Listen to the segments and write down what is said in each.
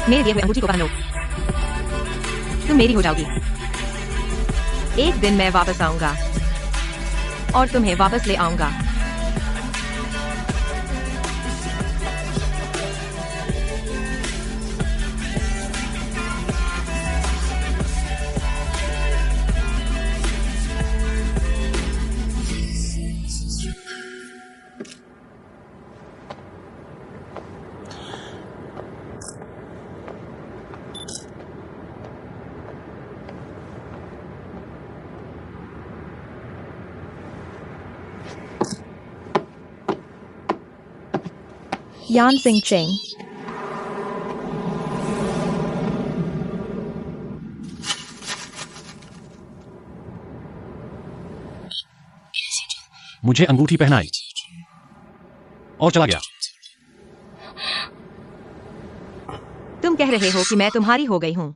मेरे दिए हुए अंगूठी को पहनो। तुम मेरी हो जाओगी। एक दिन मैं वापस आऊंगा और तुम्हें वापस ले आऊंगा। Yan Sing Ching. मुझे अंगूठी पहनाई और चला गया। तुम कह रहे हो कि मैं तुम्हारी हो गई हूँ।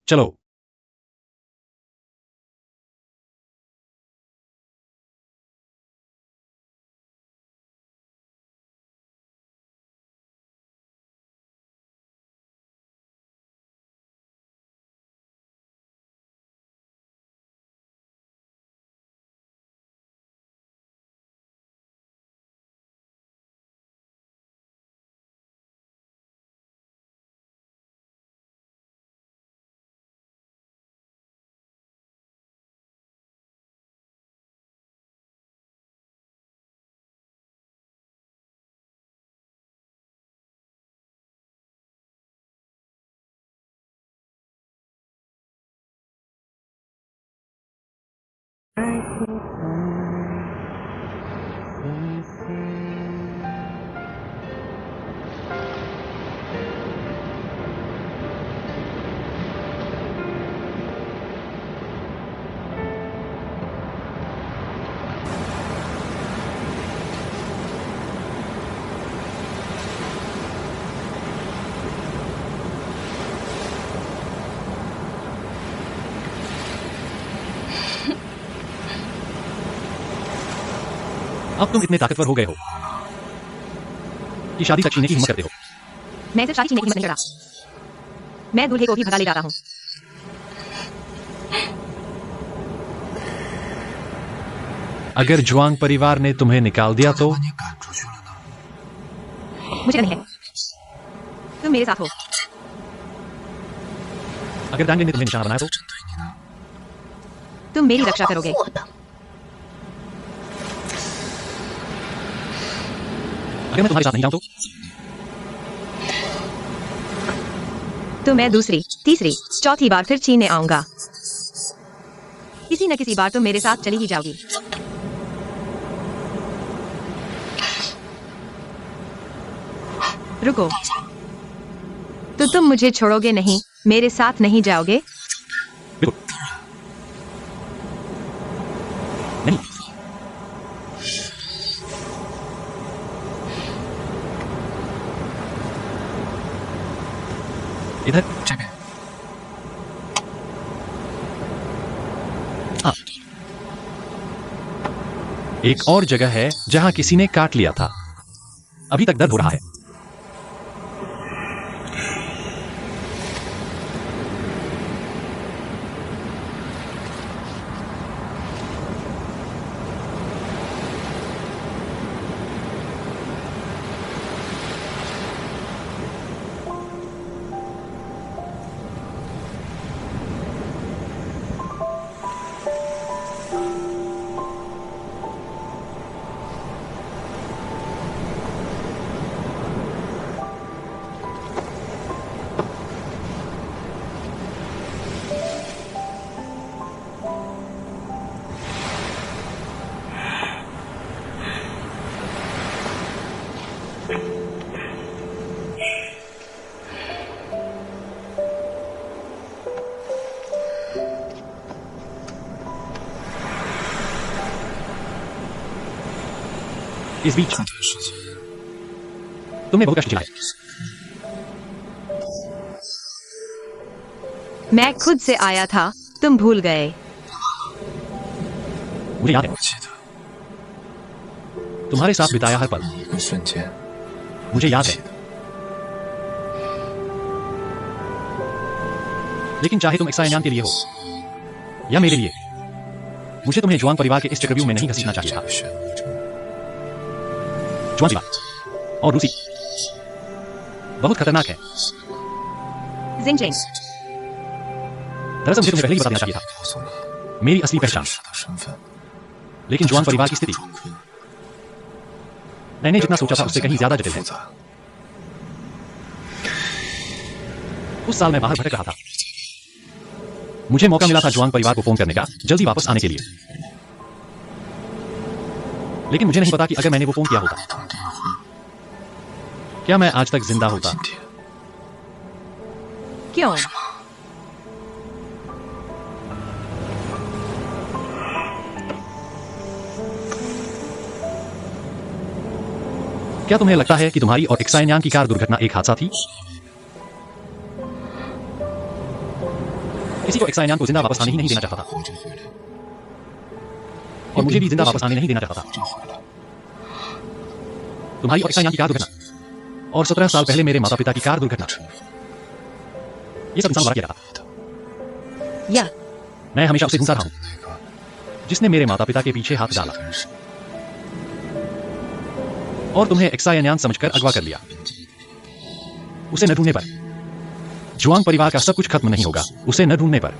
चलो। अब तुम इतने ताकतवर हो गए हो कि शादी तक छीनने की हिम्मत करते हो। मैं सिर्फ शादी छीनने की हिम्मत नहीं करता, मैं दूल्हे को भी भगा ले जाता हूँ। अगर जुआंग परिवार ने तुम्हें निकाल दिया तो? मुझे नहीं है, तुम मेरे साथ हो। अगर डांगे ने तुम्हें निशाना बनाया तो? तुम मेरी रक्षा करोगे। अगर मैं तुम्हारे साथ नहीं जाऊं तो? तो मैं दूसरी, तीसरी, चौथी बार फिर छीनने आऊंगा। किसी न किसी बार तुम मेरे साथ चली ही जाओगी। रुको, तो तुम मुझे छोड़ोगे नहीं, मेरे साथ नहीं जाओगे? नहीं। इधर। हाँ। एक और जगह है जहां किसी ने काट लिया था। अभी तक दर्द हो रहा है। इस बीच 这段时间 तुमने बहुत कष्ट झेला है। मैं खुद से आया था, तुम भूल गए। मुझे याद है 我记得 तुम्हारे साथ बिताया हर पल 每一个瞬间， मुझे याद है। 记得 लेकिन चाहे तुम एक्सायन्यान के लिए हो या मेरे लिए, मुझे तुम्हें जुआंग परिवार के इस चक्रव्यूह में नहीं घसीटना चाहिए 这 था। 个漩涡中， जुआंग परिवार और रूसी बहुत खतरनाक है। जिंगजिंग, दरअसल मुझे तुम्हें पहले ही बता देना चाहिए था 告诉了 मेरी असली 我 पहचान। 真实的身份。 लेकिन जुआंग परिवार की स्थिति 中坤 मैंने जितना सोचा था उससे कहीं ज्यादा जटिल है। 复杂。 उस साल मैं बाहर भटक रहा था। मुझे मौका मिला था जुआंग परिवार को फोन करने का, जल्दी वापस आने के लिए। लेकिन मुझे नहीं पता कि अगर मैंने वो फोन किया होता 那通电话， क्या मैं आज तक जिंदा 我 होता। 今天 क्यों? क्या तुम्हें लगता है कि तुम्हारी और एक्सायन्यान की कार दुर्घटना एक हादसा थी? किसी को एक्सायन्यान को जिंदा वापस आने ही नहीं देना चाहता था 活着回来， और मुझे भी जिंदा वापस आने नहीं देना चाहता था। 活着回来。 तुम्हारी और एक्सायन्यान की कार दुर्घटना और 17 साल पहले मेरे माता पिता की कार दुर्घटना, ये सब इंसान द्वारा किया जाता। या मैं हमेशा उसे ढूंढता रहा हूं 那个 जिसने मेरे माता पिता के पीछे हाथ डाला 人是 और तुम्हें एक्सायन्यान समझकर अगवा कर लिया। उसे न ढूंढने पर जुआंग परिवार का सब कुछ खत्म नहीं होगा। उसे न ढूंढने पर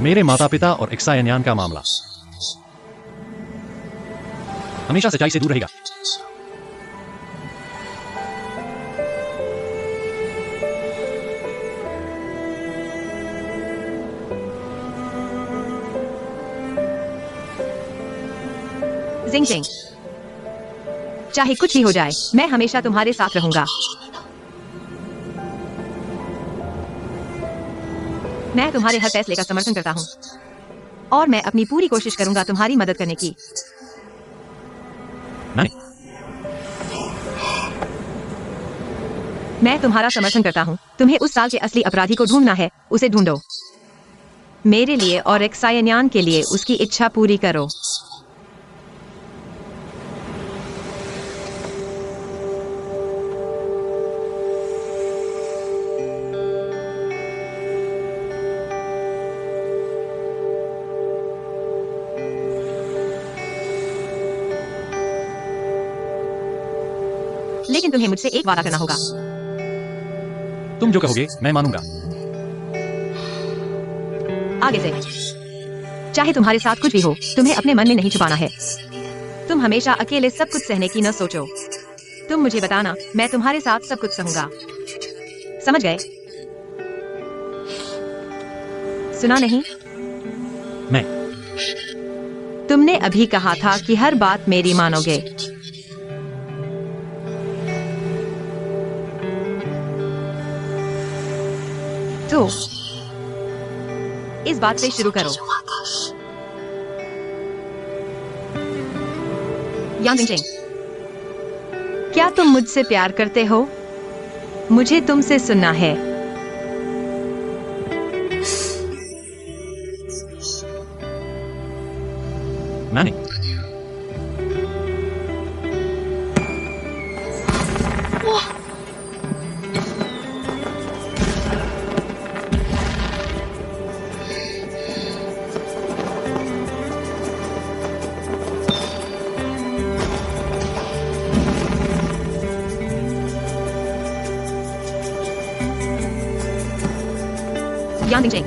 मेरे माता पिता और एक्सायन्यान का मामला हमेशा सच्चाई से दूर रहेगा। जिंगजिंग, चाहे कुछ भी हो जाए, मैं हमेशा तुम्हारे साथ रहूंगा। मैं तुम्हारे हर फैसले का समर्थन करता हूं और मैं अपनी पूरी कोशिश करूंगा तुम्हारी मदद करने की। नहीं, मैं तुम्हारा समर्थन करता हूं। तुम्हें उस साल के असली अपराधी को ढूंढना है, उसे ढूंढो। मेरे लिए और एक्सायन्यान के लिए उसकी इच्छा पूरी करो। लेकिन तुम्हें मुझसे एक वादा करना होगा। तुम जो कहोगे मैं मानूंगा। आगे से चाहे तुम्हारे साथ कुछ भी हो, तुम्हें अपने मन में नहीं छुपाना है। तुम हमेशा अकेले सब कुछ सहने की न सोचो। तुम मुझे बताना, मैं तुम्हारे साथ सब कुछ सहूंगा। समझ गए? सुना नहीं? मैं तुमने अभी कहा था कि हर बात मेरी मानोगे। तो इस बात से शुरू करो। यांग जिंगजिंग, क्या तुम मुझसे प्यार करते हो? मुझे तुमसे सुनना है। मैंने यांग जिंगजिंग,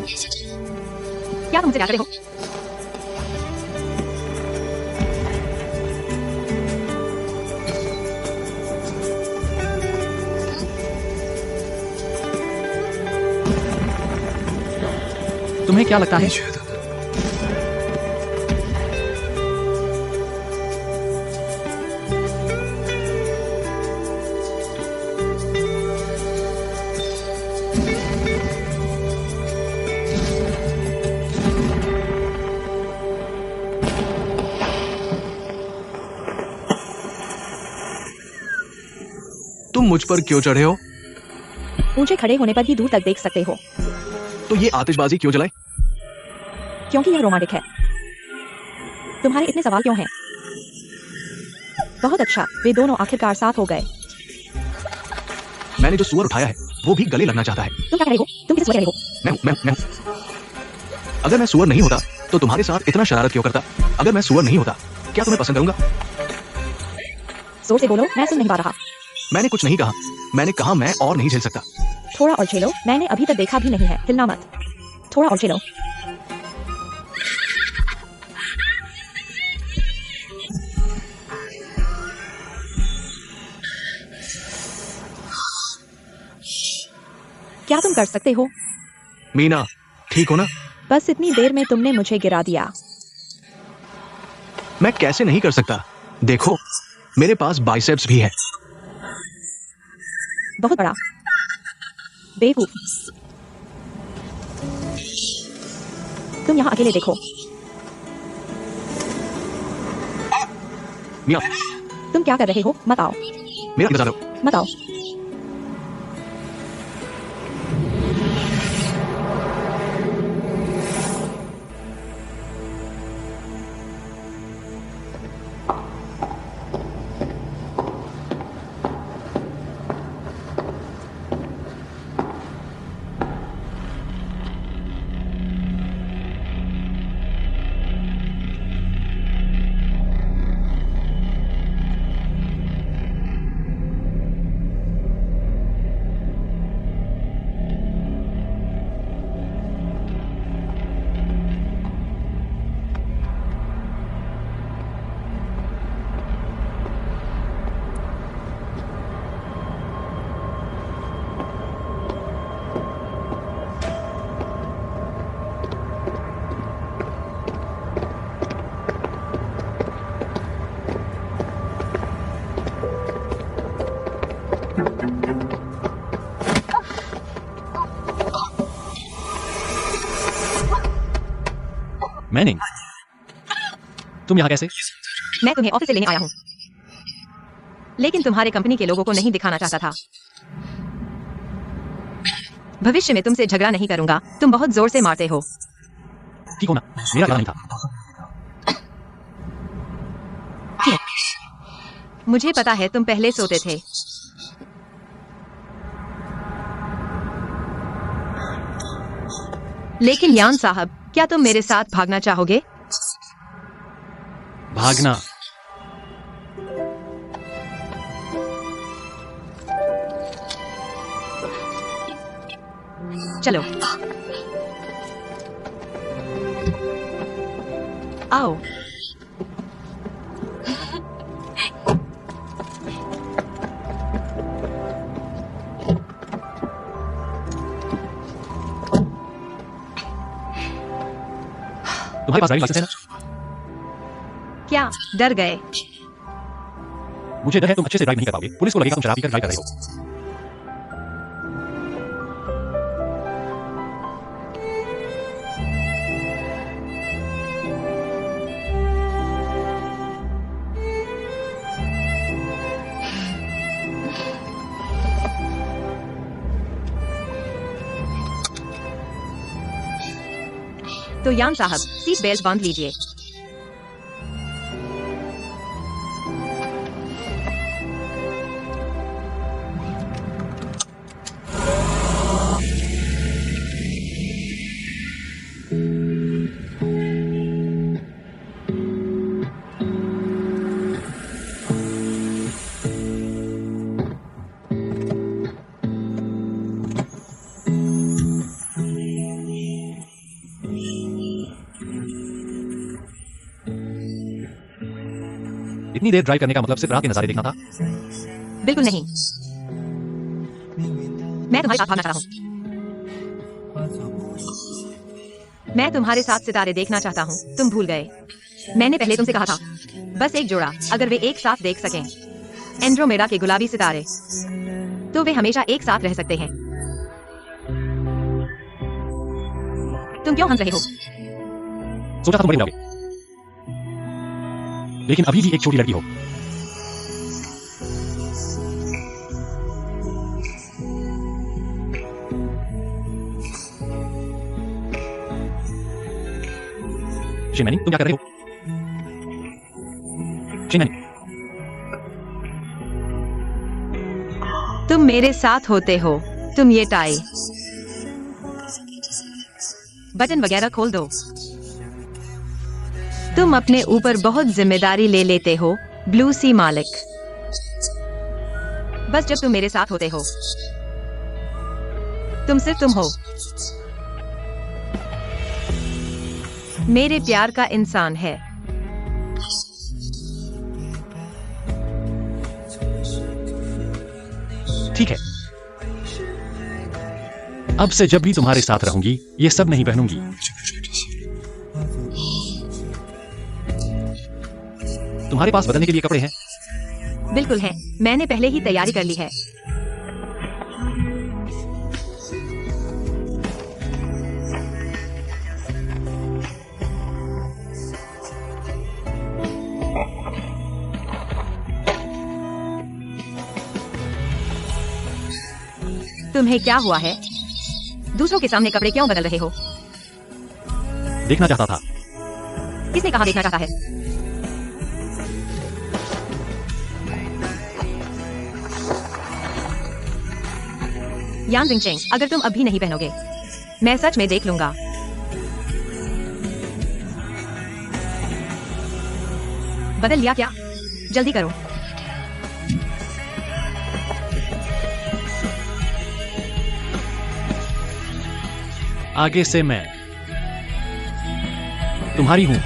क्या तुम मुझसे प्यार करते हो? तुम्हें क्या लगता है? 你觉得呢？ तुम मुझ पर क्यों चढ़े हो? ऊंचे खड़े होने पर ही दूर तक देख सकते हो, तो ये आतिशबाजी क्यों जलाई? क्योंकि यह रोमांटिक है। तुम्हारे इतने सवाल क्यों हैं? बहुत अच्छा, वे दोनों आखिरकार साथ हो गए। मैंने जो सुअर उठाया है वो भी गले लगना चाहता है। तुम क्या कह रहे हो? तुम किसे सुअर कह रहे हो? मैं अगर मैं सुअर नहीं होता तो तुम्हारे साथ इतना शरारत क्यों करता? अगर मैं सुअर नहीं होता क्या तुम्हें पसंद करूंगा? जोर से बोलो, मैं सुन नहीं पा रहा। मैंने कुछ नहीं कहा, मैंने कहा मैं और नहीं झेल सकता। थोड़ा और झेलो, मैंने अभी तक देखा भी नहीं है, हिलना मत। थोड़ा और झेलो। क्या तुम कर सकते हो? मीना, ठीक हो ना? बस इतनी देर में तुमने मुझे गिरा दिया। मैं कैसे नहीं कर सकता? देखो, मेरे पास बाइसेप्स भी है। बहुत बड़ा। बेवकूफ। तुम यहाँ अकेले देखो। मिया, तुम क्या कर रहे हो? मत आओ, मेरा इंतजार करो। मत आओ। मैनिंग, तुम यहाँ कैसे? मैं तुम्हें ऑफिस से लेने आया हूँ, लेकिन तुम्हारे कंपनी के लोगों को नहीं दिखाना चाहता था। भविष्य में तुमसे झगड़ा नहीं करूंगा, तुम बहुत जोर से मारते हो। ठीक हो ना? मेरा इरादा नहीं था। मुझे पता है तुम पहले सोते थे। लेकिन यान साहब, क्या तुम मेरे साथ भागना चाहोगे? भागना? चलो आओ। तुम्हारे पास ड्राइविंग लाइसेंस है ना? क्या डर गए? मुझे डर है तुम अच्छे से ड्राइव नहीं कर पाओगे। पुलिस को लगेगा तुम शराब पीकर ड्राइव कर रहे हो। तो यान साहब, सीट बेल्ट बांध लीजिए। इतनी देर ड्राइव करने का मतलब सिर्फ रात के नजारे देखना था? बिल्कुल नहीं, मैं तुम्हारे साथ भागना चाहता हूँ। मैं तुम्हारे साथ सितारे देखना चाहता हूँ। तुम भूल गए, मैंने पहले तुमसे कहा था, बस एक जोड़ा अगर वे एक साथ देख सकें, एंड्रोमेडा के गुलाबी सितारे, तो वे हमेशा एक साथ रह सकते हैं। तुम क्यों हंस रहे हो? सोचा था तुम बड़े हो जाओगे, लेकिन अभी भी एक छोटी लड़की हो। शिनमैनी, तुम क्या कर रहे हो? शिनमैनी, तुम मेरे साथ होते हो। तुम ये टाई बटन वगैरह खोल दो। तुम अपने ऊपर बहुत जिम्मेदारी ले लेते हो, ब्लू सी मालिक। बस जब तुम मेरे साथ होते हो, तुम सिर्फ तुम हो। मेरे प्यार का इंसान है। ठीक है। अब से जब भी तुम्हारे साथ रहूंगी, ये सब नहीं पहनूंगी। तुम्हारे पास बदलने के लिए कपड़े हैं? बिल्कुल है, मैंने पहले ही तैयारी कर ली है। तुम्हें क्या हुआ है? दूसरों के सामने कपड़े क्यों बदल रहे हो? देखना चाहता था। किसने कहा देखना चाहता है? यान जिंगचेंग, अगर तुम अभी नहीं पहनोगे, मैं सच में देख लूंगा। बदल लिया क्या? जल्दी करो। आगे से मैं तुम्हारी हूं।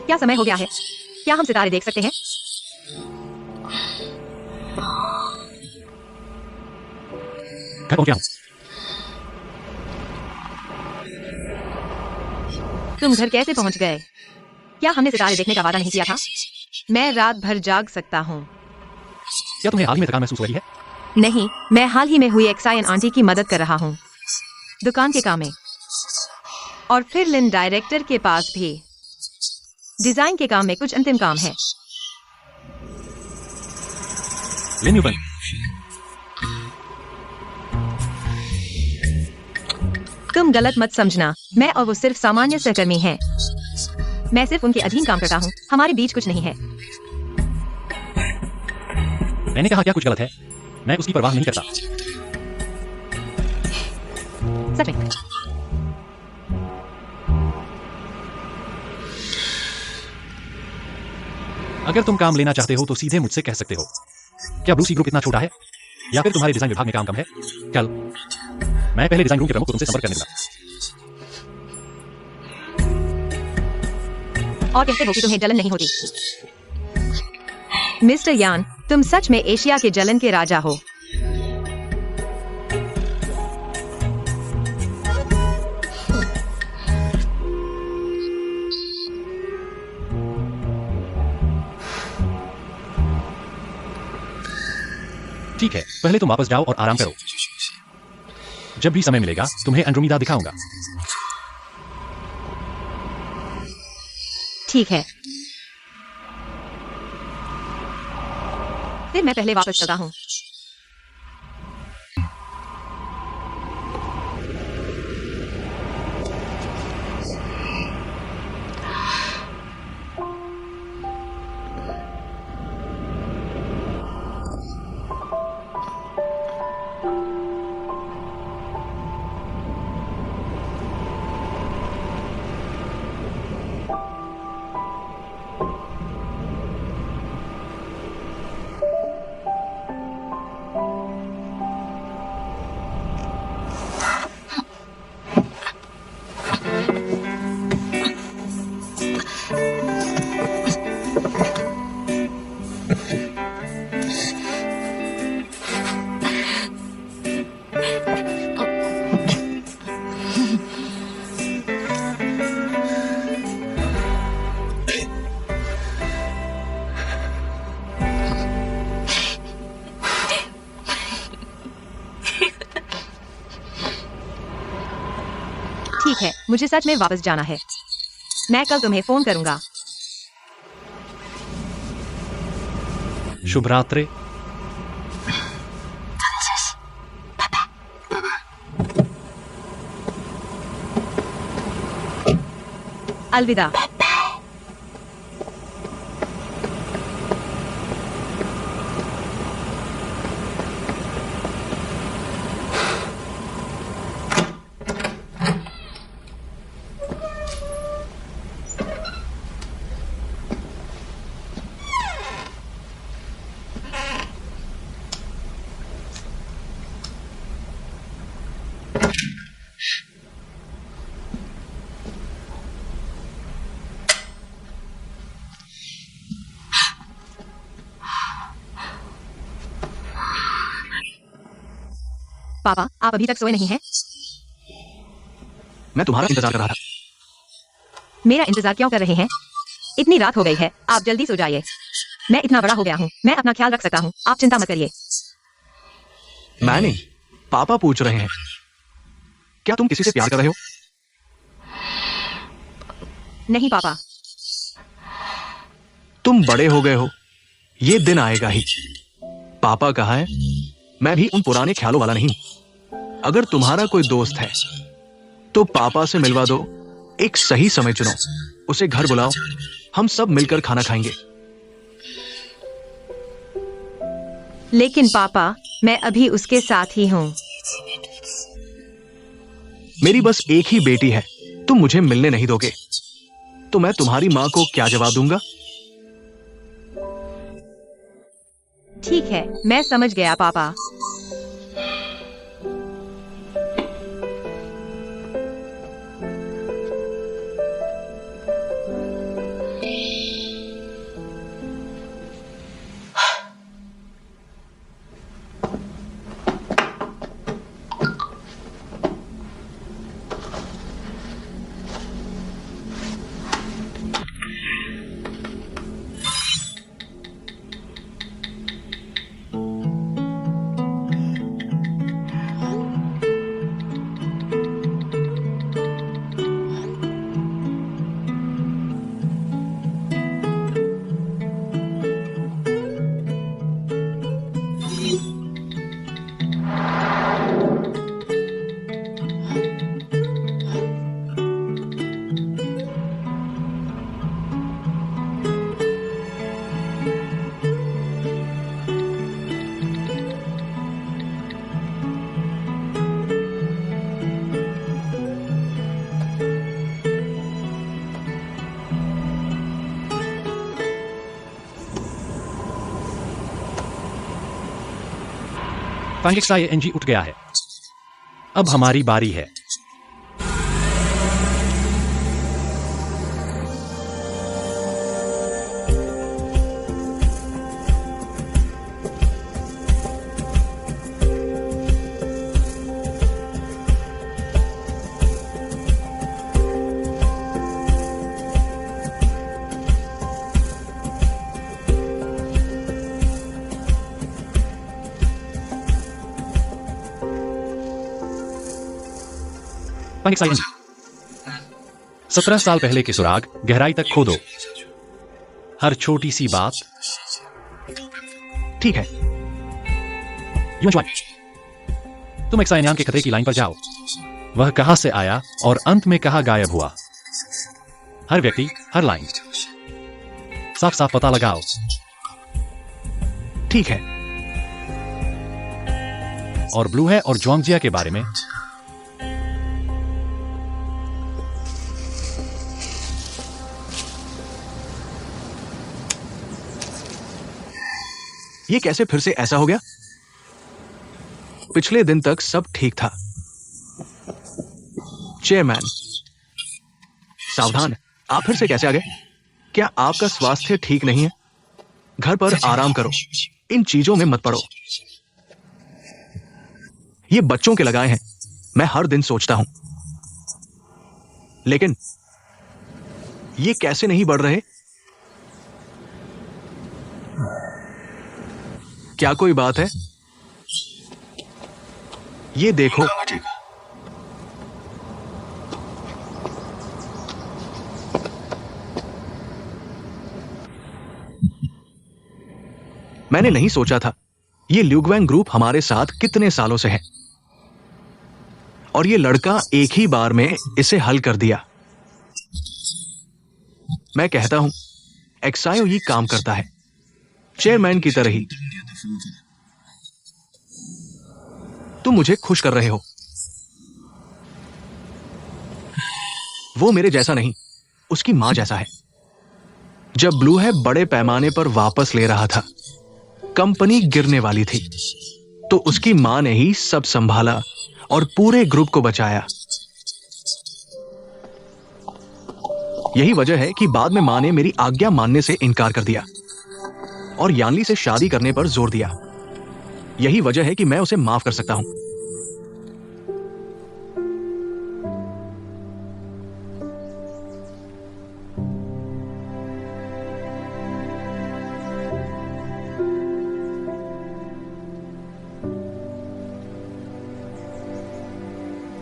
क्या समय हो गया है? क्या हम सितारे देख सकते हैं? घर पहुंच गया हूं। तुम घर कैसे पहुंच गए? क्या हमने सितारे देखने का वादा नहीं किया था? मैं रात भर जाग सकता हूँ। क्या तुम्हें हाल ही में थकान महसूस हो रही है? नहीं, मैं हाल ही में हुई एक्सायन आंटी की मदद कर रहा हूँ, दुकान के काम में। और फिर लिन डायरेक्टर के पास भी डिजाइन के काम में कुछ अंतिम काम है। लिन न्यूटन, तुम गलत मत समझना, मैं और वो सिर्फ सामान्य सहकर्मी हैं। मैं सिर्फ उनके अधीन काम करता हूँ, हमारे बीच कुछ नहीं है। मैंने कहा क्या कुछ गलत है? मैं उसकी परवाह नहीं करता। सच में। अगर तुम काम लेना चाहते हो तो सीधे मुझसे कह सकते हो। क्या ब्लू सी ग्रुप इतना छोटा है, या फिर तुम्हारे डिजाइन विभाग में काम कम है? कल मैं पहले डिजाइन रूम के प्रमुख को तुमसे संपर्क करने दूंगा। और कहते हो कि तुम्हें जलन नहीं होती। मिस्टर यान, तुम सच में एशिया के जलन के राजा हो। ठीक है, पहले तुम वापस जाओ और आराम करो। जब भी समय मिलेगा तुम्हें अंड्रोमीदा दिखाऊंगा। ठीक है, फिर मैं पहले वापस चलता हूँ। ठीक है, मुझे सच में वापस जाना है। मैं कल तुम्हें फोन करूंगा। शुभ रात्रि। अलविदा। पापा, आप अभी तक सोए नहीं हैं? मैं तुम्हारा इंतजार कर रहा था। मेरा इंतजार क्यों कर रहे हैं? इतनी रात हो गई है, आप जल्दी सो जाइए। मैं इतना बड़ा हो गया हूँ, मैं अपना ख्याल रख सकता हूँ, आप चिंता मत करिए। मैं नहीं, पापा पूछ रहे हैं। क्या तुम किसी से प्यार कर रहे हो? नहीं पापा। तुम बड़े हो गए हो, ये दिन आएगा ही। पापा कहा है, मैं भी उन पुराने ख्यालों वाला नहीं हूं। अगर तुम्हारा कोई दोस्त है तो पापा से मिलवा दो। एक सही समय चुनो, उसे घर बुलाओ, हम सब मिलकर खाना खाएंगे। लेकिन पापा, मैं अभी उसके साथ ही हूँ। मेरी बस एक ही बेटी है, तुम मुझे मिलने नहीं दोगे तो मैं तुम्हारी मां को क्या जवाब दूंगा? ठीक है, मैं समझ गया पापा। फ्रैंकिक्साई एनजी उठ गया है। अब हमारी बारी है। फ्रैंकिक्साई एनजी 17 साल पहले के सुराग गहराई तक खोदो। हर छोटी सी बात। ठीक है। तुम एक्साइनियान के खतरे की लाइन पर जाओ। वह कहां से आया और अंत में कहां गायब हुआ। हर व्यक्ति, हर लाइन, साफ साफ पता लगाओ। ठीक है। और ब्लू है और जोंगजिया के बारे में। ये कैसे फिर से ऐसा हो गया? पिछले दिन तक सब ठीक था। चेयरमैन, सावधान, आप फिर से कैसे आ गए? क्या आपका स्वास्थ्य ठीक नहीं है? घर पर आराम करो, इन चीजों में मत पड़ो। ये बच्चों के लगाए हैं, मैं हर दिन सोचता हूं। लेकिन ये कैसे नहीं बढ़ रहे? क्या कोई बात है? ये देखो, मैंने नहीं सोचा था ये ल्यूग्वैंग ग्रुप हमारे साथ कितने सालों से है, और ये लड़का एक ही बार में इसे हल कर दिया। मैं कहता हूं एक्सायो ही काम करता है, चेयरमैन की तरह ही। तुम मुझे खुश कर रहे हो। वो मेरे जैसा नहीं, उसकी मां जैसा है। जब ब्लू है बड़े पैमाने पर वापस ले रहा था, कंपनी गिरने वाली थी, तो उसकी मां ने ही सब संभाला और पूरे ग्रुप को बचाया। यही वजह है कि बाद में मां ने मेरी आज्ञा मानने से इनकार कर दिया और यानली से शादी करने पर जोर दिया। यही वजह है कि मैं उसे माफ कर सकता हूं।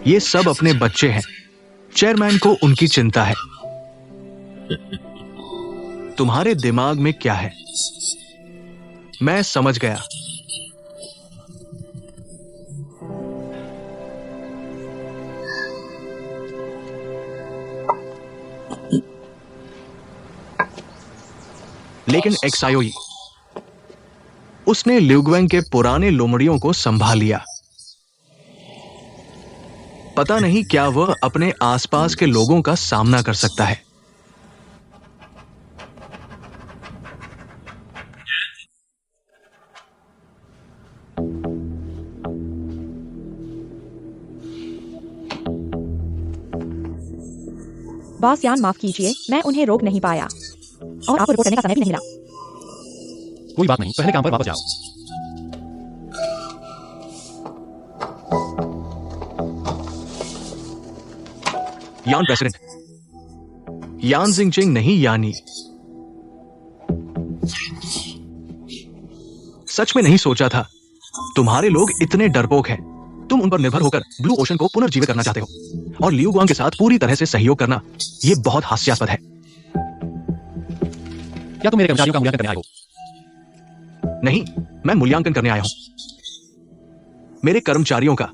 ये सब अपने बच्चे हैं। चेयरमैन को उनकी चिंता है। तुम्हारे दिमाग में क्या है? मैं समझ गया। लेकिन एक्सायोई, उसने ल्यूग्वैंग के पुराने लोमड़ियों को संभाल लिया। पता नहीं क्या वह अपने आसपास के लोगों का सामना कर सकता है। बॉस यान, माफ कीजिए, मैं उन्हें रोक नहीं पाया और आपको रिपोर्ट करने का समय भी नहीं मिला। कोई बात नहीं, पहले काम पर वापस जाओ। यान प्रेसिडेंट, यान जिंगचिंग नहीं यानी। सच में नहीं सोचा था तुम्हारे लोग इतने डरपोक हैं। तुम उन पर निर्भर होकर ब्लू ओशन को पुनर्जीवित करना चाहते हो और ल्यूग्वांग के साथ पूरी तरह से सहयोग करना, यह बहुत हास्यास्पद है। क्या तुम मेरे कर्मचारियों का मूल्यांकन करने आए हो? नहीं, मैं मूल्यांकन करने आया हूं मेरे कर्मचारियों का।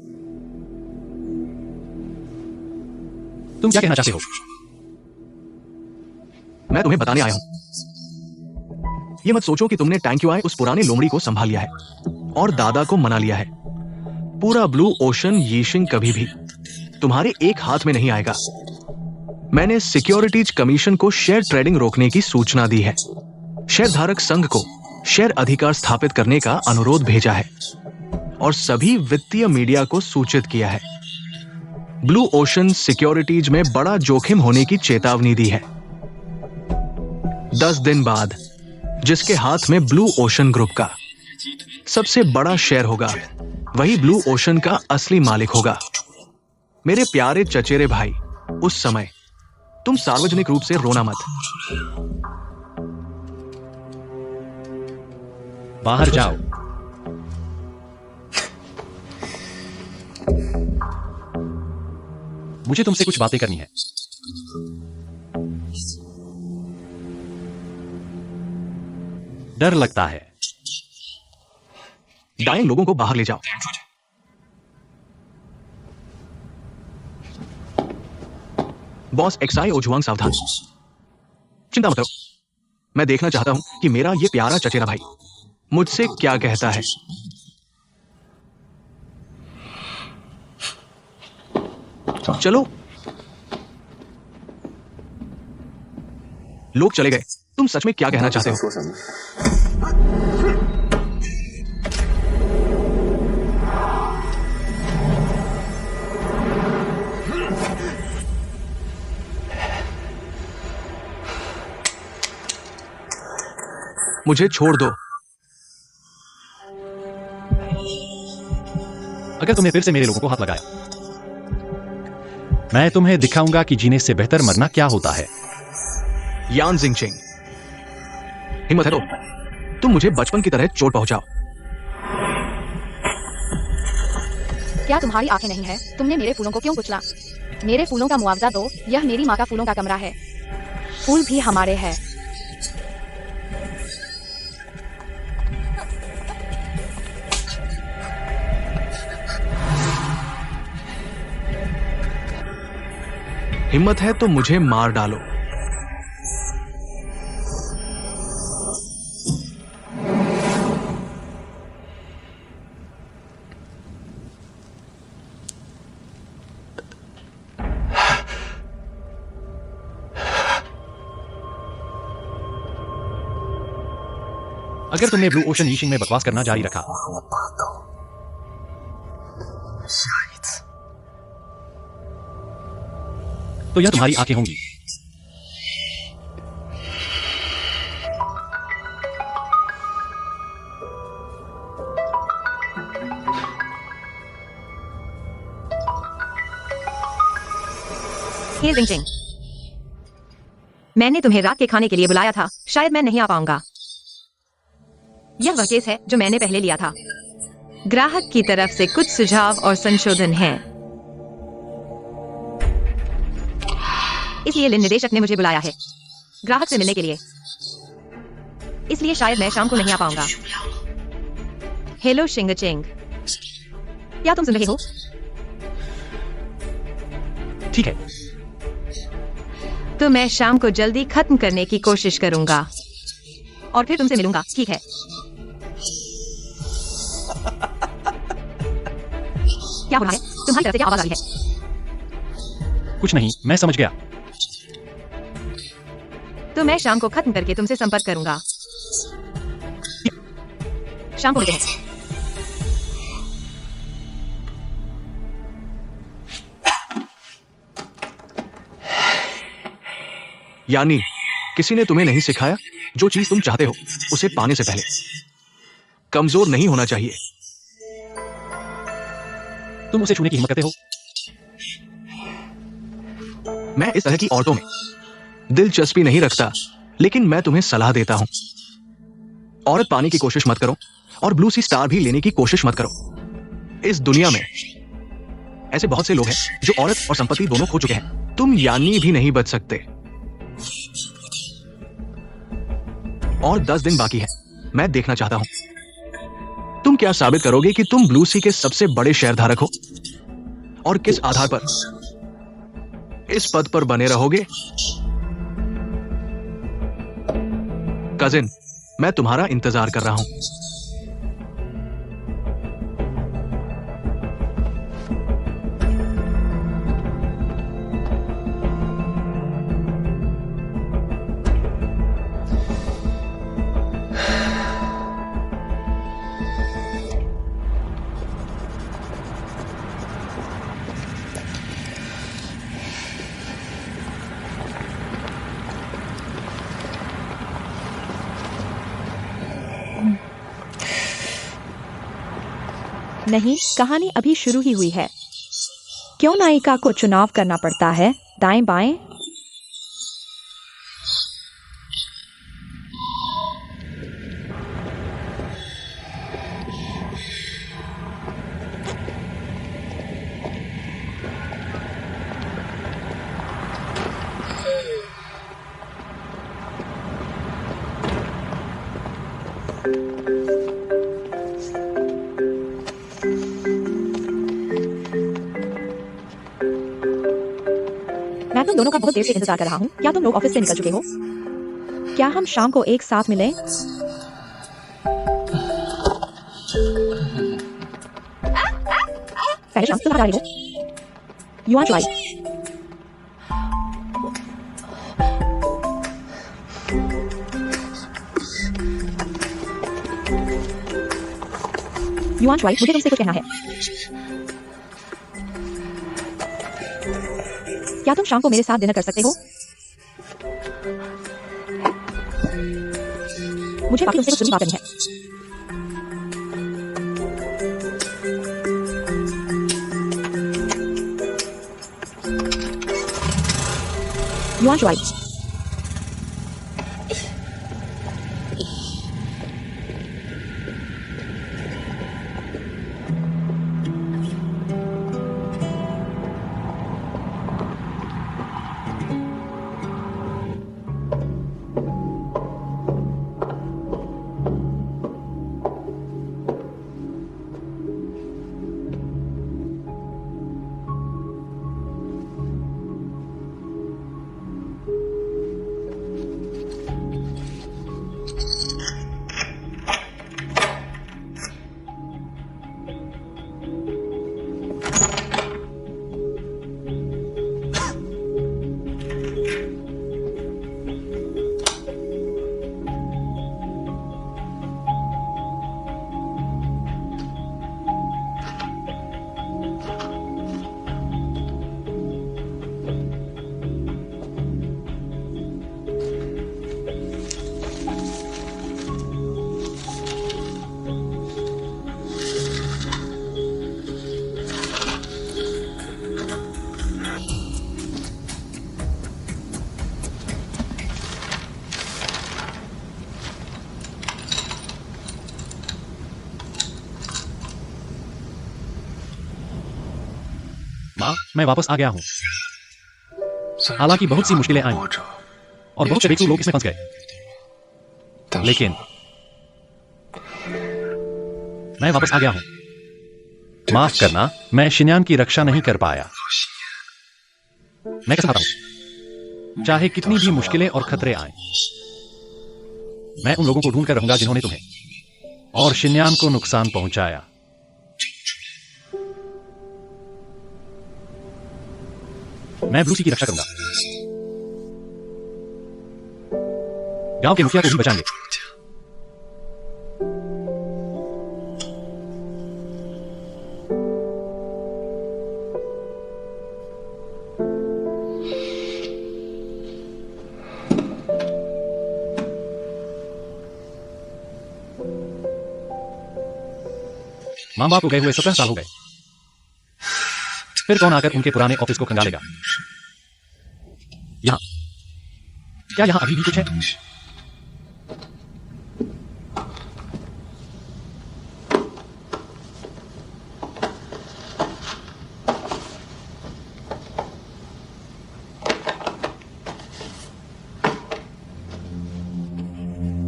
तुम क्या कहना चाहते हो? मैं तुम्हें बताने आया हूं। ये मत सोचो कि तुमने टैंक्यूआई उस पुराने लोमड़ी को संभाल लिया है और दादा को मना लिया है। पूरा ब्लू ओशन यीशिंग कभी भी तुम्हारे एक हाथ में नहीं आएगा। मैंने सिक्योरिटीज कमीशन को शेयर ट्रेडिंग रोकने की सूचना दी है। शेयरधारक संघ को शेयर अधिकार स्थापित करने का अनुरोध भेजा है और सभी वित्तीय मीडिया को सूचित किया है। ब्लू ओशन सिक्योरिटीज में बड़ा जोखिम होने की चेतावनी दी है। 10 दिन बाद जिसके हाथ में ब्लू ओशन ग्रुप का सबसे बड़ा शेयर होगा, वही ब्लू ओशन का असली मालिक होगा। मेरे प्यारे चचेरे भाई, उस समय तुम सार्वजनिक रूप से रोना मत। बाहर जाओ। मुझे तुमसे कुछ बातें करनी है। डर लगता है। डायन लोगों को बाहर ले जाओ। बॉस एक्साई ओजुआंग सावधान। चिंता मत करो, मैं देखना चाहता हूं कि मेरा ये प्यारा चचेरा भाई मुझसे क्या कहता है। चलो, लोग चले गए। तुम सच में क्या कहना चाहते हो? मुझे छोड़ दो। अगर तुमने फिर से मेरे लोगों को हाथ लगाया, मैं तुम्हें दिखाऊंगा कि जीने से बेहतर मरना क्या होता है। यान जिंगचिंग, हिम्मत है तो तुम मुझे बचपन की तरह चोट पहुंचाओ। क्या तुम्हारी आंखें नहीं है? तुमने मेरे फूलों को क्यों कुचला? मेरे फूलों का मुआवजा दो। यह मेरी माँ का फूलों का कमरा है। फूल भी हमारे हैं। हिम्मत है तो मुझे मार डालो। अगर तुमने ब्लू ओशन ईशिंग में बकवास करना जारी रखा तो यह तुम्हारी आंखें होंगी। हे जिंग जिंग, मैंने तुम्हें रात के खाने के लिए बुलाया था, शायद मैं नहीं आ पाऊंगा। यह वह केस है जो मैंने पहले लिया था। ग्राहक की तरफ से कुछ सुझाव और संशोधन हैं। इसलिए लिन निदेशक ने मुझे बुलाया है ग्राहक से मिलने के लिए, इसलिए शायद मैं शाम को नहीं आ पाऊंगा। हेलो शिंग चिंग, क्या तुम सुन रहे हो? ठीक है, तो मैं शाम को जल्दी खत्म करने की कोशिश करूंगा और फिर तुमसे मिलूंगा, ठीक है? क्या हो रहा है? तुम्हारी तरफ से क्या आवाज आ रही है? कुछ नहीं, मैं समझ गया। तो मैं शाम को खत्म करके तुमसे संपर्क करूंगा। शाम को मिलते हैं। यानी किसी ने तुम्हें नहीं सिखाया जो चीज तुम चाहते हो उसे पाने से पहले कमजोर नहीं होना चाहिए। तुम उसे छूने की हिम्मत करते हो? मैं इस तरह की औरतों में दिलचस्पी नहीं रखता, लेकिन मैं तुम्हें सलाह देता हूं, औरत पाने की कोशिश मत करो और ब्लू सी स्टार भी लेने की कोशिश मत करो। इस दुनिया में ऐसे बहुत से लोग हैं जो औरत और संपत्ति दोनों खो चुके हैं। तुम यानी भी नहीं बच सकते। और 10 दिन बाकी है। मैं देखना चाहता हूं तुम क्या साबित करोगे कि तुम ब्लू सी के सबसे बड़े शेयरधारक हो और किस आधार पर इस पद पर बने रहोगे। कजिन, मैं तुम्हारा इंतजार कर रहा हूं। नहीं, कहानी अभी शुरू ही हुई है। क्यों नायिका को चुनाव करना पड़ता है दाएं बाएं? मैं तुम दोनों का बहुत देर से इंतजार कर रहा हूँ। क्या तुम लोग ऑफिस से निकल चुके हो? क्या हम शाम को एक साथ मिलें? पहले शाम तुम आ रही हो? You are right. You are right, मुझे तुमसे कुछ कहना है। क्या तुम शाम को मेरे साथ डिनर कर सकते हो? मुझे बाकी तुमसे कुछ जरूरी बात करनी है। You are right. माँ, मैं वापस आ गया हूँ। हालांकि बहुत सी मुश्किलें आईं और बहुत से बेकसूर लोग इसमें फंस गए, लेकिन मैं वापस आ गया हूँ। माफ करना, मैं शिन्यान की रक्षा नहीं कर पाया। मैं कसम खाता हूं, चाहे कितनी भी मुश्किलें और खतरे आएं, मैं उन लोगों को ढूंढ कर रहूंगा जिन्होंने तुम्हें और शिन्यान को नुकसान पहुंचाया। मैं ब्लूसी की रक्षा करूंगा। गांव के मुखिया को भी बचाएंगे। मां बाप को गए हुए 17 साल हो गए। फिर कौन आकर उनके पुराने ऑफिस को खंगालेगा? यहां क्या यहां अभी भी कुछ है?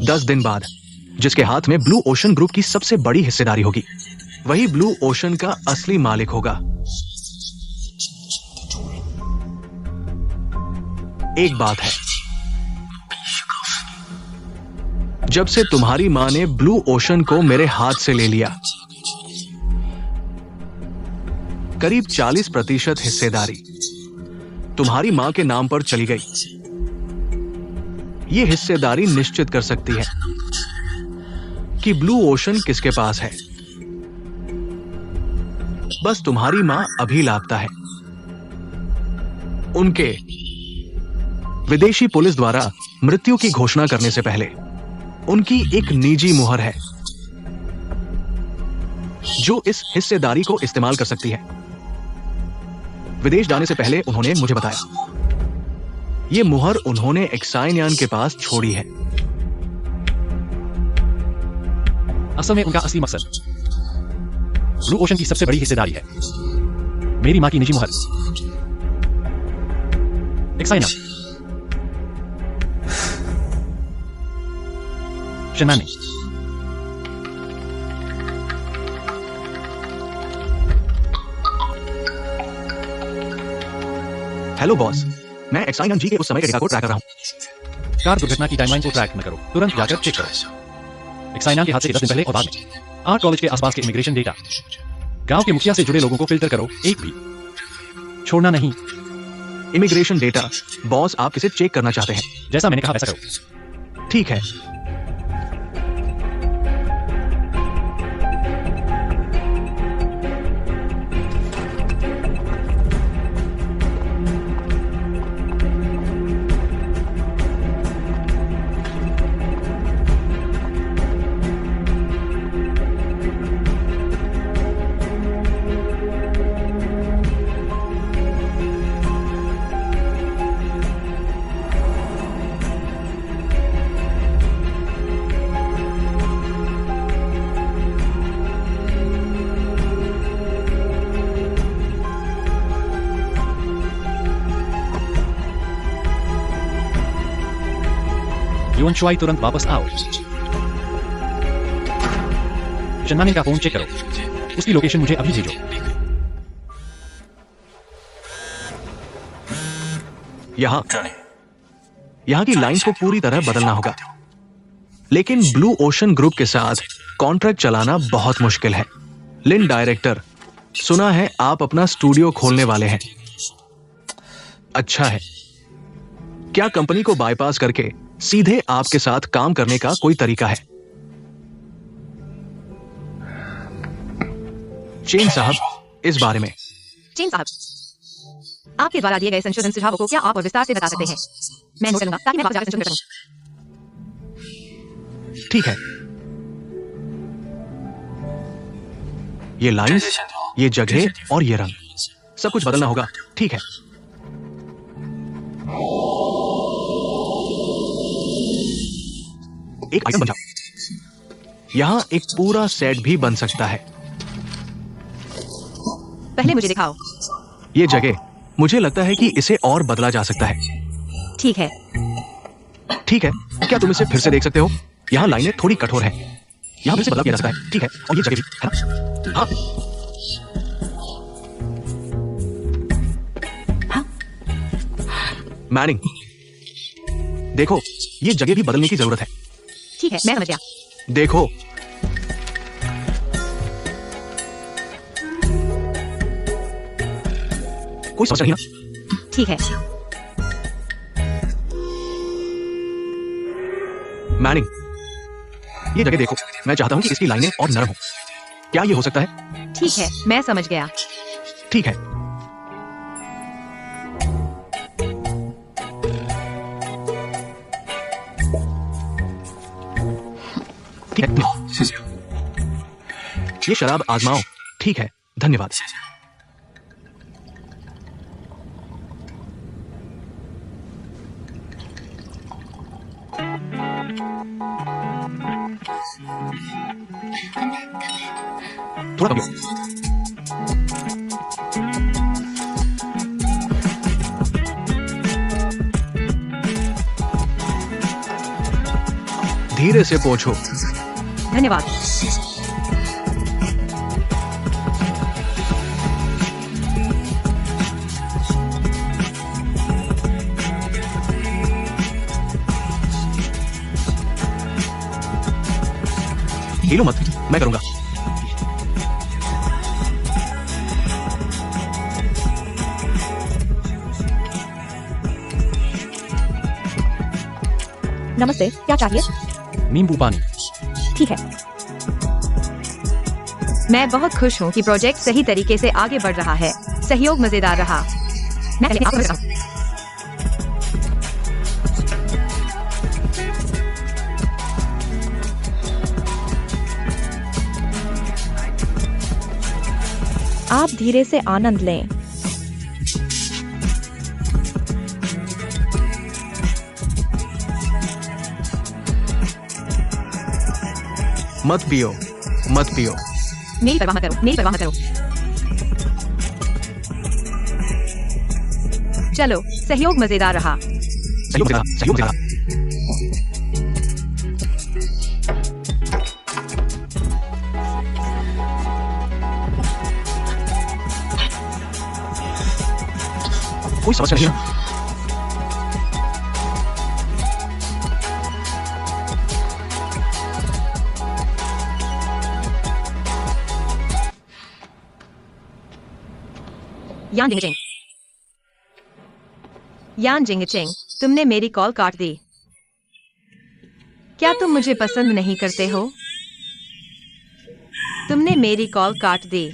दस दिन बाद जिसके हाथ में ब्लू ओशन ग्रुप की सबसे बड़ी हिस्सेदारी होगी, वही ब्लू ओशन का असली मालिक होगा। एक बात है, जब से तुम्हारी मां ने ब्लू ओशन को मेरे हाथ से ले लिया, करीब 40% हिस्सेदारी तुम्हारी मां के नाम पर चली गई। यह हिस्सेदारी निश्चित कर सकती है कि ब्लू ओशन किसके पास है। बस तुम्हारी मां अभी लापता है। उनके विदेशी पुलिस द्वारा मृत्यु की घोषणा करने से पहले उनकी एक निजी मुहर है जो इस हिस्सेदारी को इस्तेमाल कर सकती है। विदेश जाने से पहले उन्होंने मुझे बताया, यह मुहर उन्होंने एक्साइनियान के पास छोड़ी है। असल में उनका असली मकसद ब्लू ओशन की सबसे बड़ी हिस्सेदारी है। मेरी मां की निजी मुहर एक्साइना शिन्यान ने। हेलो बॉस, मैं एक्साइनियान जी के उस समय के डेटा को ट्रैक कर रहा हूं। कार दुर्घटना की टाइमलाइन को ट्रैक न करो, तुरंत जाकर चेक करो। एक्साइनियान के हादसे के 10 दिन पहले और बाद में आर्ट कॉलेज के आसपास के इमिग्रेशन डेटा, गांव के मुखिया से जुड़े लोगों को फिल्टर करो, एक भी छोड़ना नहीं। इमिग्रेशन डेटा बॉस, आप किसे चेक करना चाहते हैं? जैसा मैंने कहा वैसा करो। ठीक है। युवन शुआई, तुरंत वापस आओ। शन्नाने का फोन चेक करो, उसकी लोकेशन मुझे अभी भेजो। यहां की लाइंस को पूरी तरह बदलना होगा, लेकिन ब्लू ओशन ग्रुप के साथ कॉन्ट्रैक्ट चलाना बहुत मुश्किल है। लिन डायरेक्टर, सुना है आप अपना स्टूडियो खोलने वाले हैं। अच्छा है, क्या कंपनी को बाईपास करके सीधे आपके साथ काम करने का कोई तरीका है? चेन साहब, इस बारे में। चेन साहब, आपके द्वारा दिए गए संशोधन सुझावों को क्या आप और विस्तार से बता सकते हैं? मैं नोट करूंगा ताकि मैं वापस जाकर संशोधन कर सकूं। ठीक है। ये लाइंस, ये जगह और ये रंग, सब कुछ बदलना होगा। ठीक है। एक आइटम बन जाओ। यहां एक पूरा सेट भी बन सकता है। पहले मुझे दिखाओ। ये जगह, मुझे लगता है कि इसे और बदला जा सकता है। ठीक है। ठीक है, क्या तुम इसे फिर से देख सकते हो? यहाँ लाइनें थोड़ी कठोर हैं। यहाँ फिर से बदलाव किया जा सकता है। ठीक है, और ये जगह भी है ना? हाँ। मैनिंग, देखो, ये जगह भी बदलने की जरूरत है। ठीक है, मैं समझ गया। देखो, कोई समस्या नहीं ना? ठीक है। मैनिंग, ये जगह देखो, मैं चाहता हूं कि इसकी लाइनें और नरम हो। क्या ये हो सकता है? ठीक है, मैं समझ गया। ठीक है। ठीक है, ये शराब आजमाओ। ठीक है, धन्यवाद। थोड़ा कम। धीरे से पोंछो। धन्यवाद। हिलो मत, मैं करूंगा। नमस्ते, क्या चाहिए? नींबू पानी। ठीक है। मैं बहुत खुश हूँ कि प्रोजेक्ट सही तरीके से आगे बढ़ रहा है। सहयोग मजेदार रहा। मैं पहले आपको बताऊं। आप धीरे से आनंद लें। मत पियो, मत पियो। मेरी परवाह मत करो, मेरी परवाह मत करो। चलो, सहयोग मजेदार रहा। सहयोग से रहा, सहयोग से रहा। कोई समस्या नहीं है। यान जिंगचिंग। यान जिंगचिंग, तुमने मेरी कॉल काट दी। क्या तुम मुझे पसंद नहीं करते हो? तुमने मेरी कॉल काट दी।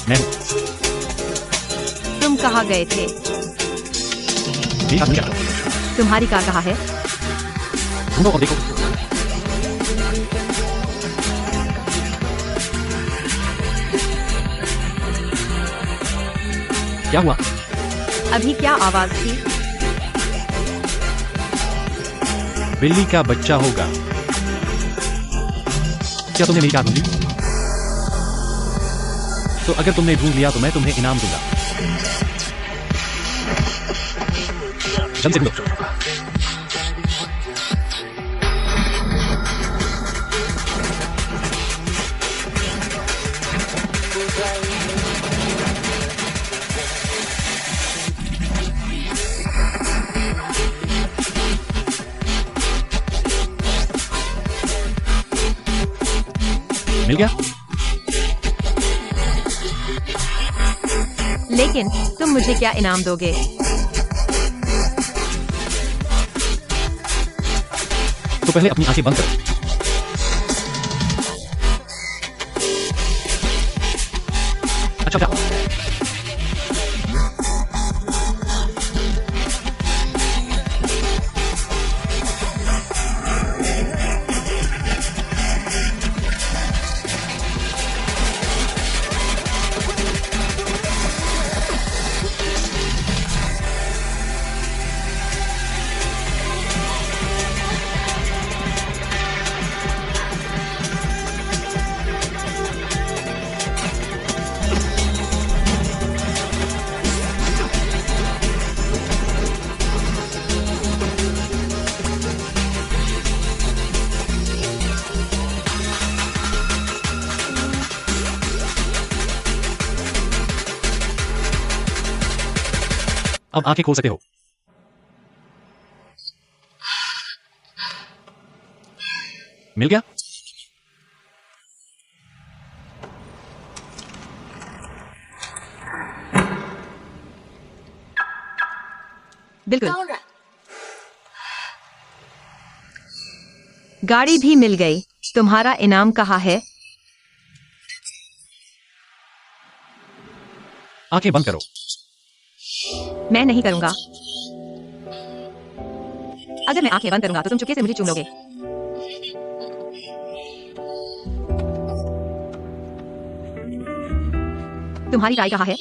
मैं तुम कहाँ गए थे? मेरी बात क्या? तुम्हारी कार कहाँ है? ढूंढो और देखो। क्या हुआ? अभी क्या आवाज थी? बिल्ली का बच्चा होगा। क्या तुमने मेरी कार ढूंढी? तो अगर तुमने ढूंढ लिया तो मैं तुम्हें इनाम दूंगा। जल्दी से ढूंढो। मिल गया? लेकिन तुम मुझे क्या इनाम दोगे? तो पहले अपनी आंखें बंद करो। अच्छा जाओ। अब आंखें खोल सकते हो। मिल गया? बिल्कुल। गाड़ी भी मिल गई। तुम्हारा इनाम कहाँ है? आंखें बंद करो। मैं नहीं करूंगा। अगर मैं आंखें बंद करूंगा तो तुम चुपके से मुझे चूम लोगे। तुम्हारी टाई कहाँ है?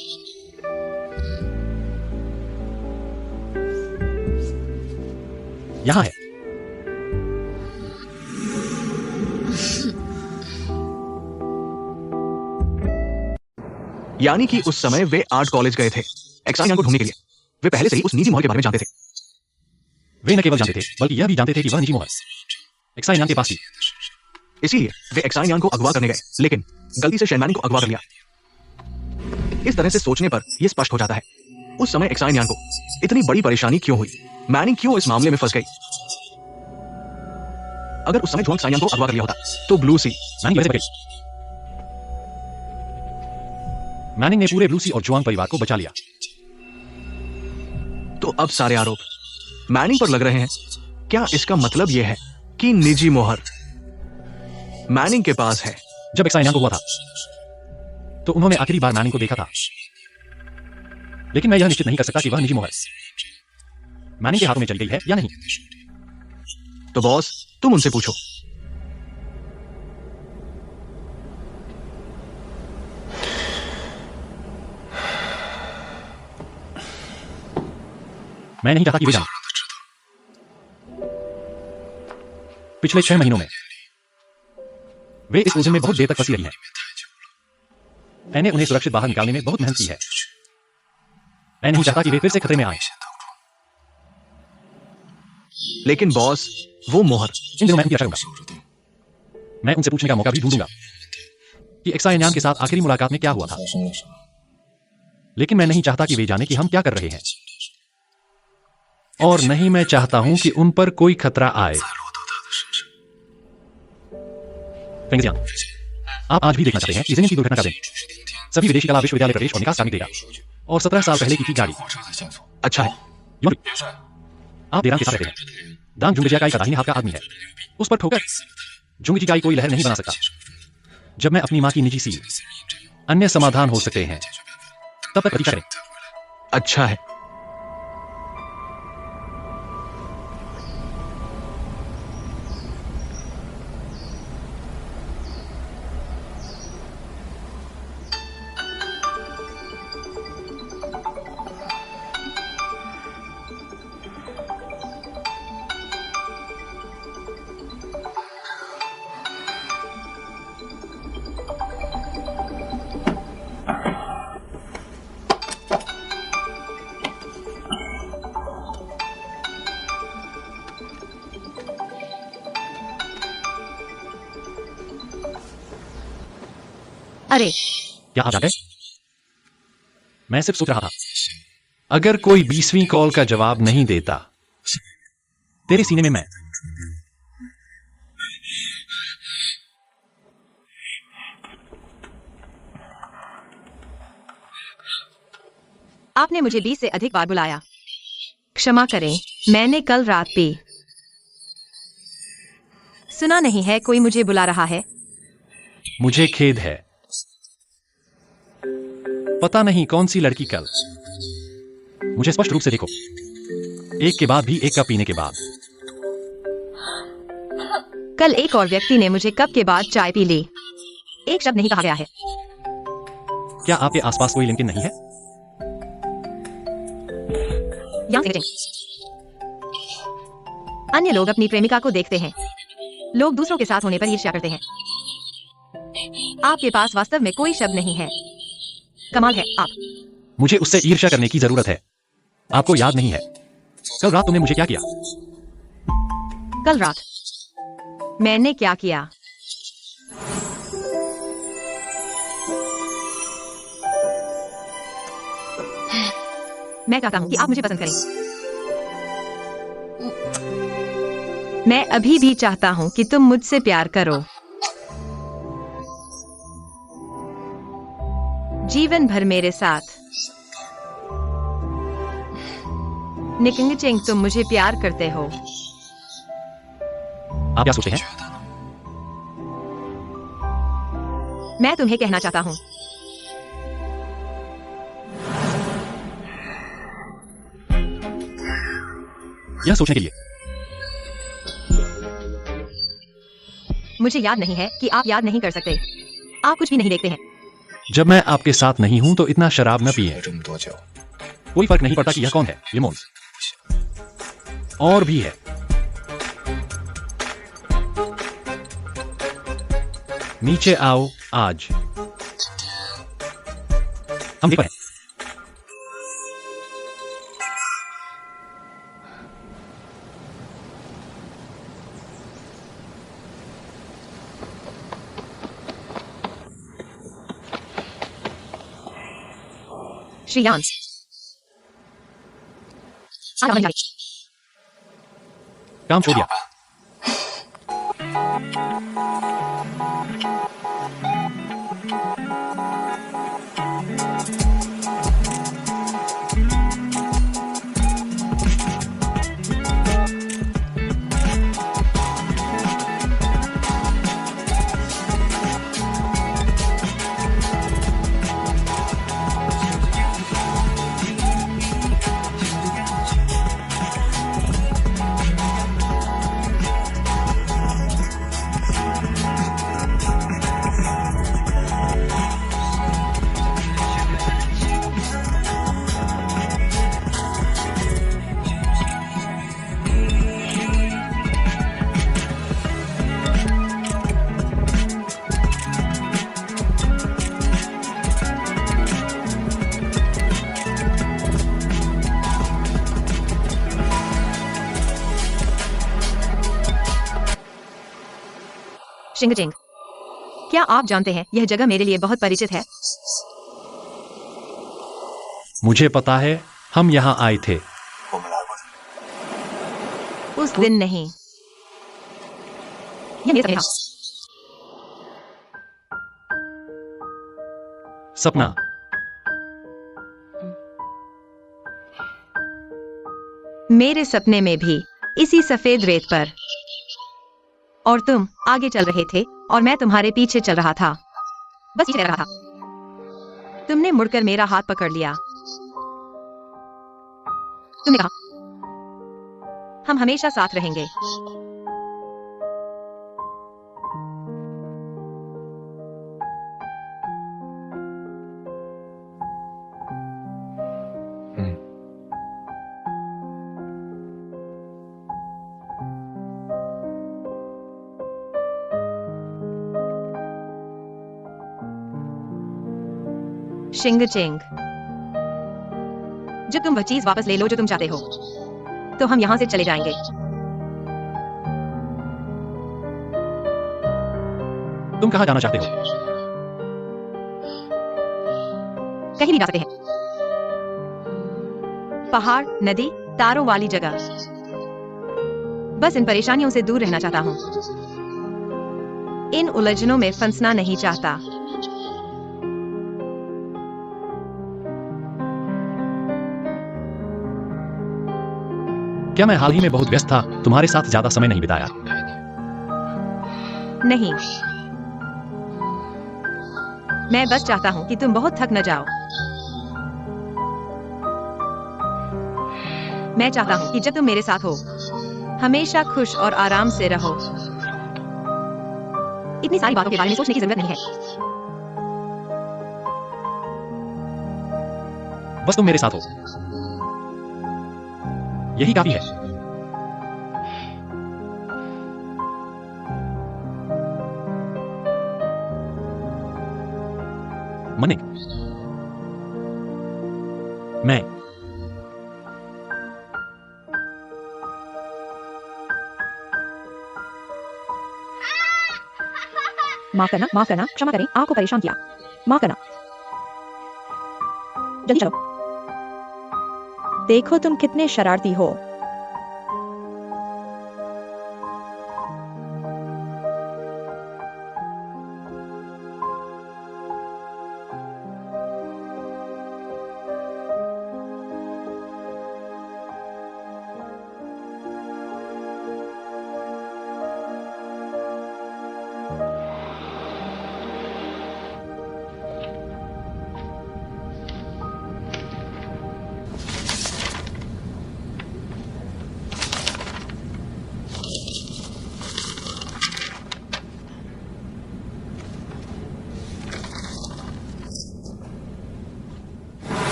यहां है। यानी कि उस समय वे आर्ट कॉलेज गए थे एक्साइन को ढूंढने के लिए। वे पहले से ही उस निजी मोहर के बारे में जानते थे। वे न केवल जानते थे बल्कि यह भी जानते थे कि वह निजी मोहर एक्साइन के पास थी। इसीलिए वे एक्साइन को अगवा करने गए, लेकिन गलती से शेन मैनिंग को अगवा कर लिया। इस तरह से सोचने पर यह स्पष्ट हो जाता है उस समय एक्साइन को इतनी बड़ी परेशानी क्यों हुई, मैनिंग क्यों इस मामले में फंस गई। अगर उस समय जुआंग साइयान को अगवा कर लिया होता तो ब्लू सी मैनिंग वैसे बच गई। मैनिंग ने पूरे ब्लू सी और जुआंग परिवार को बचा लिया। तो अब सारे आरोप मैनिंग पर लग रहे हैं। क्या इसका मतलब यह है कि निजी मोहर मैनिंग के पास है? जब एक्साइन को हुआ था तो उन्होंने आखिरी बार मैनिंग को देखा था, लेकिन मैं यह निश्चित नहीं कर सकता कि वह निजी मोहर मैनिंग के हाथों में चली गई है या नहीं। तो बॉस, तुम उनसे पूछो। मैं नहीं चाहता कि वे जाने। पिछले 6 महीनों में वे इस उलझन में बहुत देर तक फंसी रही हैं। मैंने उन्हें सुरक्षित बाहर निकालने में बहुत मेहनत की है। मैं नहीं चाहता कि वे फिर से खतरे में आए। लेकिन बॉस, वो मोहर इन दिनों मैं उनकी रक्षा करूंगा। मैं उनसे पूछने का मौका भी ढूंढूंगा कि एक्साइन के साथ आखिरी मुलाकात में क्या हुआ था। लेकिन मैं नहीं चाहता कि वे जाने कि हम क्या कर रहे हैं, और नहीं मैं चाहता हूं कि उन पर कोई खतरा आए। फेंगजियान, आप आज भी देखना चाहते हैं कि जिंदगी की दुर्घटना का दिन सभी विदेशी कला विश्वविद्यालय प्रवेश और निकास कार्मिक देगा, और 17 साल पहले की थी गाड़ी। अच्छा है। आप देरांग के साथ रहते हैं। दांग जुंगजियाकाई का दाहिने हाथ का आदमी है। उस पर ठोकर जुंगजिकाई कोई लहर नहीं बना सकता। जब मैं अपनी मां की निजी सील अन्य समाधान हो सकते हैं तब तक प्रतीक्षा करें। अच्छा है। अरे क्या आप आ गए? मैं सिर्फ सोच रहा था, अगर कोई 20वीं कॉल का जवाब नहीं देता, तेरे सीने में मैं आपने मुझे 20 से अधिक बार बुलाया। क्षमा करें, मैंने कल रात भी सुना नहीं है कोई मुझे बुला रहा है। मुझे खेद है। पता नहीं कौन सी लड़की कल। मुझे स्पष्ट रूप से देखो, एक के बाद भी एक कप पीने के बाद। कल एक और व्यक्ति ने मुझे कप के बाद चाय पी ली। एक शब्द नहीं कहा गया है। क्या आपके आसपास कोई लिंक्डइन नहीं है? यहाँ से अन्य लोग अपनी प्रेमिका को देखते हैं। लोग दूसरों के साथ होने पर ईर्ष्या करते हैं। आपके पास वास्तव में कोई शब्द नहीं है। कमाल है आप। मुझे उससे ईर्ष्या करने की जरूरत है। आपको याद नहीं है कल रात तुमने मुझे क्या किया? कल रात मैंने क्या किया? मैं चाहता हूं कि आप मुझे पसंद करें। मैं अभी भी चाहता हूं कि तुम मुझसे प्यार करो। जीवन भर मेरे साथ। निकिंगचिंग, तुम मुझे प्यार करते हो। आप क्या सोचते हैं? मैं तुम्हें कहना चाहता हूं। यह सोचने के लिए मुझे याद नहीं है कि आप याद नहीं कर सकते। आप कुछ भी नहीं देखते हैं। जब मैं आपके साथ नहीं हूं तो इतना शराब न पिए। कोई फर्क नहीं पड़ता कि यह कौन है। लिमोन और भी है। नीचे आओ आज। हम ठीक हैं। श्रीयांश, काम छोड़ दिया। शिंगचिंग, क्या आप जानते हैं यह जगह मेरे लिए बहुत परिचित है। मुझे पता है, हम यहाँ आए थे। उस दिन नहीं। यह मेरा सपना था। सपना। मेरे सपने में भी इसी सफेद रेत पर। और तुम आगे चल रहे थे और मैं तुम्हारे पीछे चल रहा था। बस पीछे रहा था। तुमने मुड़कर मेरा हाथ पकड़ लिया। तुमने कहा, हम हमेशा साथ रहेंगे। शिंगचिंग, जब तुम वह चीज वापस ले लो जो तुम चाहते हो, तो हम यहां से चले जाएंगे। तुम कहाँ जाना चाहते हो? कहीं भी जा सकते हैं। पहाड़, नदी, तारों वाली जगह। बस इन परेशानियों से दूर रहना चाहता हूं। इन उलझनों में फंसना नहीं चाहता। क्या मैं हाल ही में बहुत व्यस्त था, तुम्हारे साथ ज्यादा समय नहीं बिताया? नहीं, मैं बस चाहता हूं कि तुम बहुत थक न जाओ। मैं चाहता हूँ कि जब तुम मेरे साथ हो हमेशा खुश और आराम से रहो। इतनी सारी बातों के बारे में सोचने की जरूरत नहीं है। बस तुम मेरे साथ हो, यही काफी है। मनिक, मैं माफ करना, क्षमा करें, आपको परेशान किया। माफ करना। जल्दी चलो। देखो तुम कितने शरारती हो।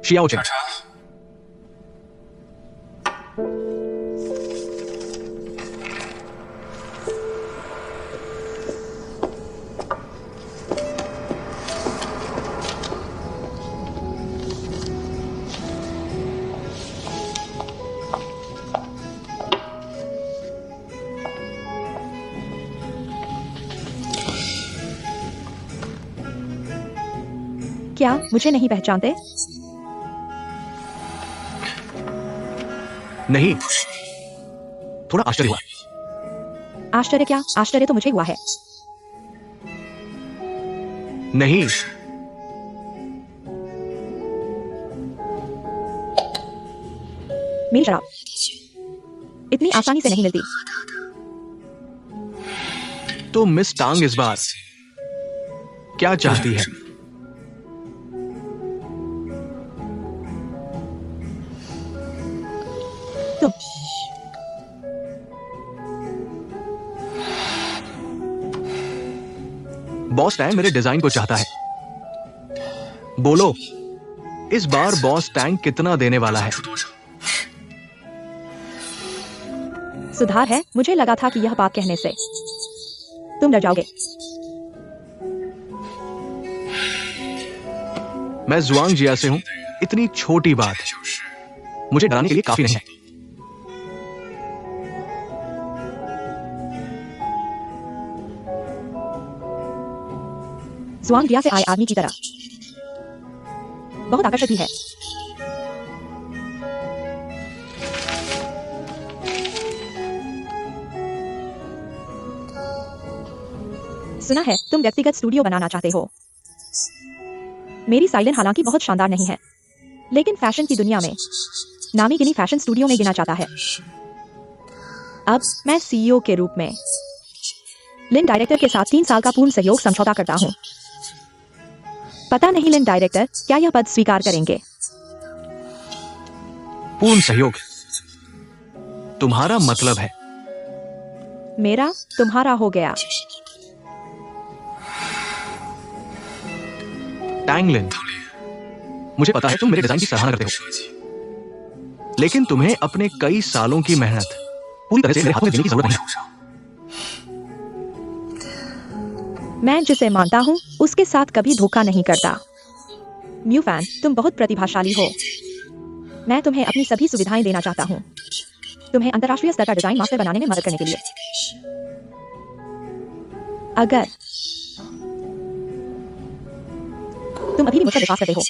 शियाओ चेंग, क्या मुझे नहीं पहचानते? नहीं, थोड़ा आश्चर्य हुआ। आश्चर्य क्या? आश्चर्य तो मुझे हुआ है। नहीं, मेरी शराब इतनी आसानी से नहीं मिलती। तो मिस टांग इस बार क्या चाहती है? तुम बॉस टैंक मेरे डिजाइन को चाहता है। बोलो, इस बार बॉस टैंक कितना देने वाला है? सुधार है। मुझे लगा था कि यह बात कहने से तुम डर जाओगे। मैं जुआंग जिया से हूं। इतनी छोटी बात मुझे डराने के लिए काफी नहीं है। जुआंग जिया से आए आदमी की तरह बहुत आकर्षक भी है। सुना है तुम व्यक्तिगत स्टूडियो बनाना चाहते हो। मेरी साइलेंट हालांकि बहुत शानदार नहीं है, लेकिन फैशन की दुनिया में नामी गिनी फैशन स्टूडियो में गिना जाता है। अब मैं सीईओ के रूप में लिन डायरेक्टर के साथ 3 साल का पूर्ण सहयोग समझौता करता हूं। पता नहीं लिन डायरेक्टर क्या यह पद स्वीकार करेंगे। पूर्ण सहयोग तुम्हारा मतलब है? मेरा तुम्हारा हो गया। टैंगलिन, मुझे पता है तुम मेरे डिजाइन की सराहना करते हो, लेकिन तुम्हें अपने कई सालों की मेहनत पूरी तरह से मेरे हाथ में देने की जरूरत नहीं है। मैं जिसे मानता हूं उसके साथ कभी धोखा नहीं करता। म्यू फैन, तुम बहुत प्रतिभाशाली हो। मैं तुम्हें अपनी सभी सुविधाएं देना चाहता हूं, तुम्हें अंतर्राष्ट्रीय स्तर का डिजाइन मास्टर बनाने में मदद करने के लिए। अगर तुम अभी भी मुझ पर विश्वास करते हो